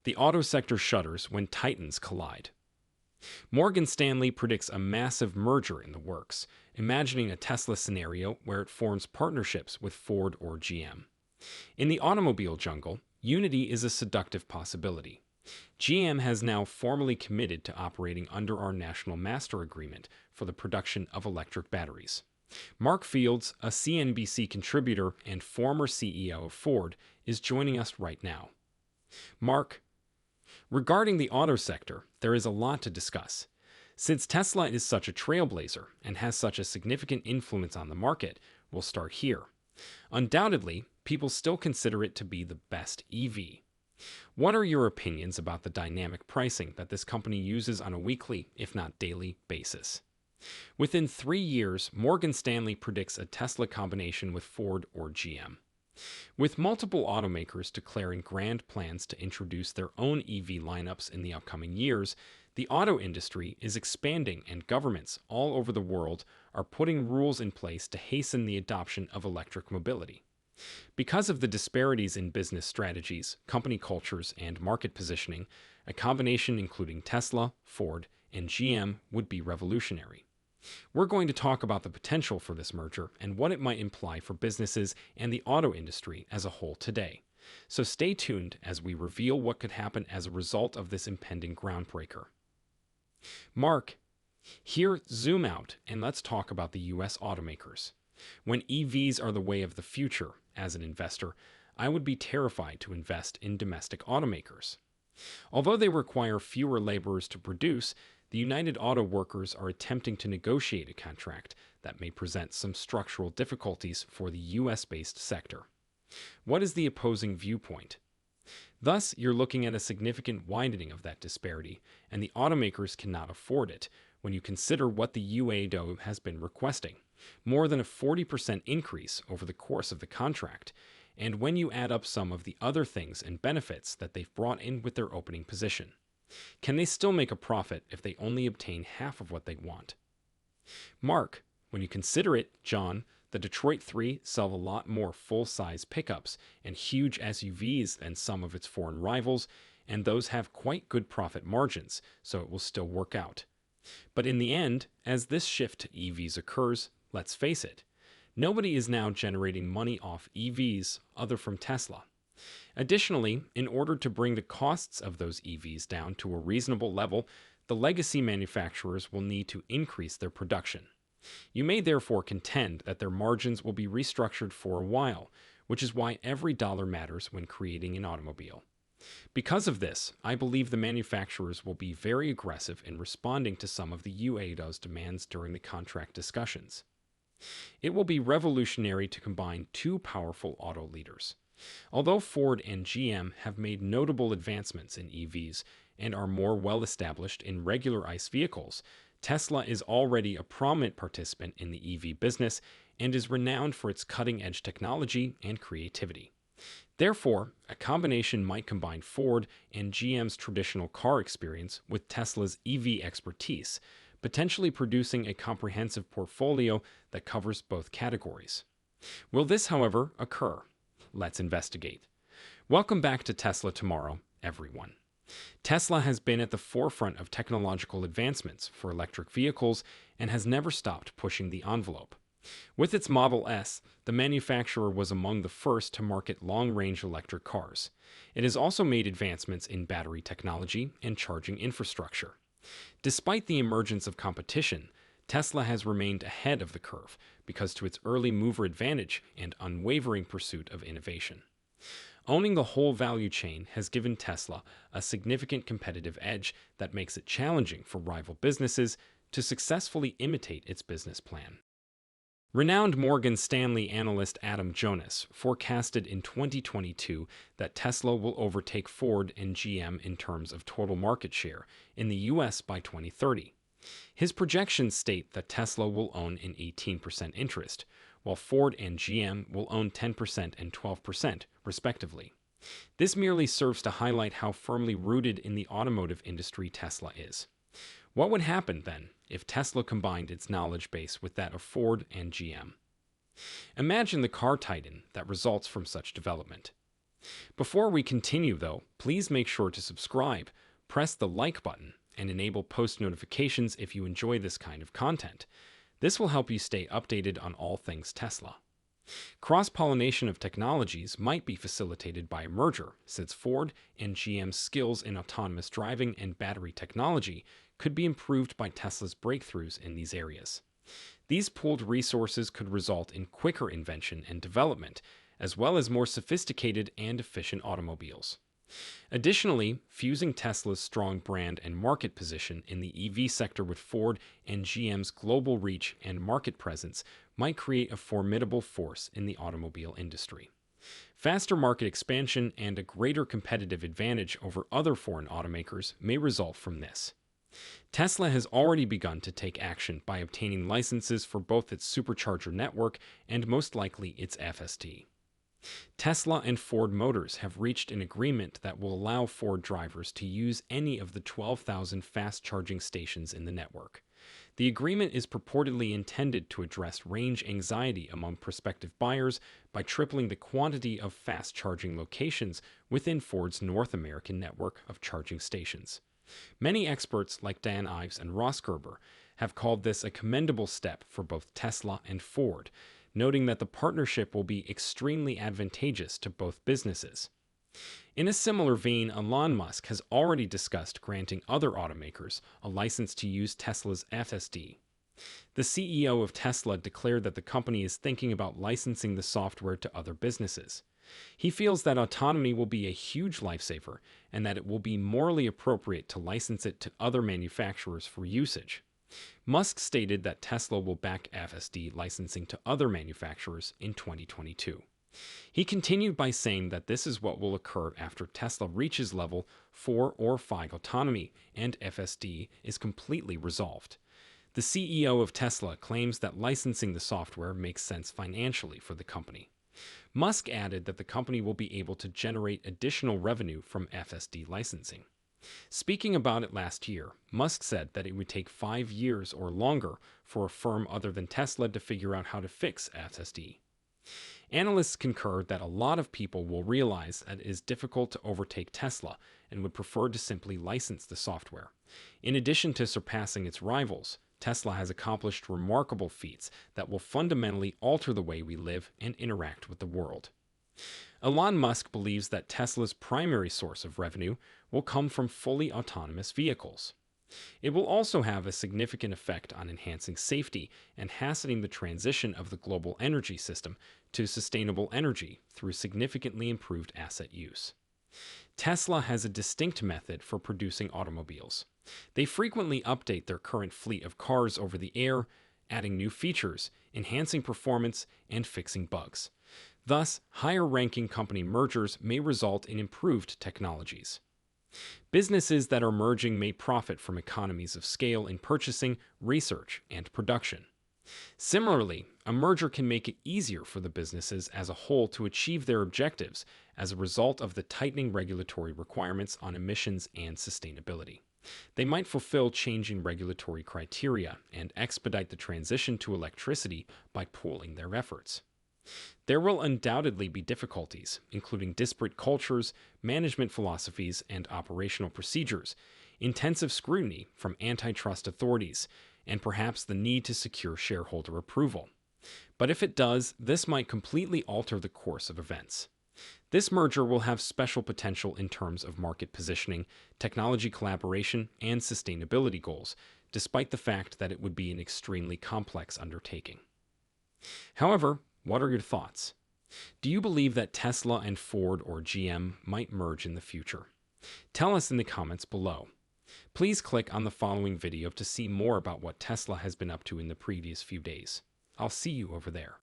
The auto sector shudders when titans collide. Morgan Stanley predicts a massive merger in the works, imagining a Tesla scenario where it forms partnerships with Ford or GM. In the automobile jungle, unity is a seductive possibility. GM has now formally committed to operating under our National Master Agreement for the production of electric batteries. Mark Fields, a CNBC contributor and former CEO of Ford, is joining us right now. Mark, regarding the auto sector, there is a lot to discuss. Since Tesla is such a trailblazer and has such a significant influence on the market, we'll start here. Undoubtedly, people still consider it to be the best EV. What are your opinions about the dynamic pricing that this company uses on a weekly, if not daily, basis? Within 3 years, Morgan Stanley predicts a Tesla combination with Ford or GM. With multiple automakers declaring grand plans to introduce their own EV lineups in the upcoming years, the auto industry is expanding and governments all over the world are putting rules in place to hasten the adoption of electric mobility. Because of the disparities in business strategies, company cultures, and market positioning, a combination including Tesla, Ford, and GM would be revolutionary. We're going to talk about the potential for this merger and what it might imply for businesses and the auto industry as a whole today. So stay tuned as we reveal what could happen as a result of this impending groundbreaker. Mark, here zoom out and let's talk about the US automakers. When EVs are the way of the future, as an investor, I would be terrified to invest in domestic automakers. Although they require fewer laborers to produce, the United Auto Workers are attempting to negotiate a contract that may present some structural difficulties for the US-based sector. What is the opposing viewpoint? Thus, you're looking at a significant widening of that disparity, and the automakers cannot afford it when you consider what the UAW has been requesting, more than a 40% increase over the course of the contract, and when you add up some of the other things and benefits that they've brought in with their opening position. Can they still make a profit if they only obtain half of what they want? Mark, when you consider it, John, the Detroit 3 sell a lot more full-size pickups and huge SUVs than some of its foreign rivals, and those have quite good profit margins, so it will still work out. But in the end, as this shift to EVs occurs, let's face it, nobody is now generating money off EVs other from Tesla. Additionally, in order to bring the costs of those EVs down to a reasonable level, the legacy manufacturers will need to increase their production. You may therefore contend that their margins will be restructured for a while, which is why every dollar matters when creating an automobile. Because of this, I believe the manufacturers will be very aggressive in responding to some of the UAW's demands during the contract discussions. It will be revolutionary to combine two powerful auto leaders. Although Ford and GM have made notable advancements in EVs and are more well-established in regular ICE vehicles, Tesla is already a prominent participant in the EV business and is renowned for its cutting-edge technology and creativity. Therefore, a combination might combine Ford and GM's traditional car experience with Tesla's EV expertise, potentially producing a comprehensive portfolio that covers both categories. Will this, however, occur? Let's investigate. Welcome back to Tesla Tomorrow, everyone. Tesla has been at the forefront of technological advancements for electric vehicles and has never stopped pushing the envelope. With its Model S, the manufacturer was among the first to market long-range electric cars. It has also made advancements in battery technology and charging infrastructure. Despite the emergence of competition, Tesla has remained ahead of the curve because to its early mover advantage and unwavering pursuit of innovation. Owning the whole value chain has given Tesla a significant competitive edge that makes it challenging for rival businesses to successfully imitate its business plan. Renowned Morgan Stanley analyst Adam Jonas forecasted in 2022 that Tesla will overtake Ford and GM in terms of total market share in the US by 2030. His projections state that Tesla will own an 18% interest, while Ford and GM will own 10% and 12%, respectively. This merely serves to highlight how firmly rooted in the automotive industry Tesla is. What would happen, then, if Tesla combined its knowledge base with that of Ford and GM? Imagine the car titan that results from such development. Before we continue, though, please make sure to subscribe, press the like button, and enable post notifications if you enjoy this kind of content. This will help you stay updated on all things Tesla. Cross-pollination of technologies might be facilitated by a merger, since Ford and GM's skills in autonomous driving and battery technology could be improved by Tesla's breakthroughs in these areas. These pooled resources could result in quicker invention and development, as well as more sophisticated and efficient automobiles. Additionally, fusing Tesla's strong brand and market position in the EV sector with Ford and GM's global reach and market presence might create a formidable force in the automobile industry. Faster market expansion and a greater competitive advantage over other foreign automakers may result from this. Tesla has already begun to take action by obtaining licenses for both its supercharger network and most likely its FSD. Tesla and Ford Motors have reached an agreement that will allow Ford drivers to use any of the 12,000 fast charging stations in the network. The agreement is purportedly intended to address range anxiety among prospective buyers by tripling the quantity of fast charging locations within Ford's North American network of charging stations. Many experts like Dan Ives and Ross Gerber have called this a commendable step for both Tesla and Ford, noting that the partnership will be extremely advantageous to both businesses. In a similar vein, Elon Musk has already discussed granting other automakers a license to use Tesla's FSD. The CEO of Tesla declared that the company is thinking about licensing the software to other businesses. He feels that autonomy will be a huge lifesaver and that it will be morally appropriate to license it to other manufacturers for usage. Musk stated that Tesla will back FSD licensing to other manufacturers in 2022. He continued by saying that this is what will occur after Tesla reaches level 4 or 5 autonomy and FSD is completely resolved. The CEO of Tesla claims that licensing the software makes sense financially for the company. Musk added that the company will be able to generate additional revenue from FSD licensing. Speaking about it last year, Musk said that it would take 5 years or longer for a firm other than Tesla to figure out how to fix FSD. Analysts concur that a lot of people will realize that it is difficult to overtake Tesla and would prefer to simply license the software. In addition to surpassing its rivals, Tesla has accomplished remarkable feats that will fundamentally alter the way we live and interact with the world. Elon Musk believes that Tesla's primary source of revenue will come from fully autonomous vehicles. It will also have a significant effect on enhancing safety and hastening the transition of the global energy system to sustainable energy through significantly improved asset use. Tesla has a distinct method for producing automobiles. They frequently update their current fleet of cars over the air, adding new features, enhancing performance, and fixing bugs. Thus, higher-ranking company mergers may result in improved technologies. Businesses that are merging may profit from economies of scale in purchasing, research, and production. Similarly, a merger can make it easier for the businesses as a whole to achieve their objectives as a result of the tightening regulatory requirements on emissions and sustainability. They might fulfill changing regulatory criteria and expedite the transition to electricity by pooling their efforts. There will undoubtedly be difficulties, including disparate cultures, management philosophies, and operational procedures, intensive scrutiny from antitrust authorities, and perhaps the need to secure shareholder approval. But if it does, this might completely alter the course of events. This merger will have special potential in terms of market positioning, technology collaboration, and sustainability goals, despite the fact that it would be an extremely complex undertaking. However, what are your thoughts? Do you believe that Tesla and Ford or GM might merge in the future? Tell us in the comments below. Please click on the following video to see more about what Tesla has been up to in the previous few days. I'll see you over there.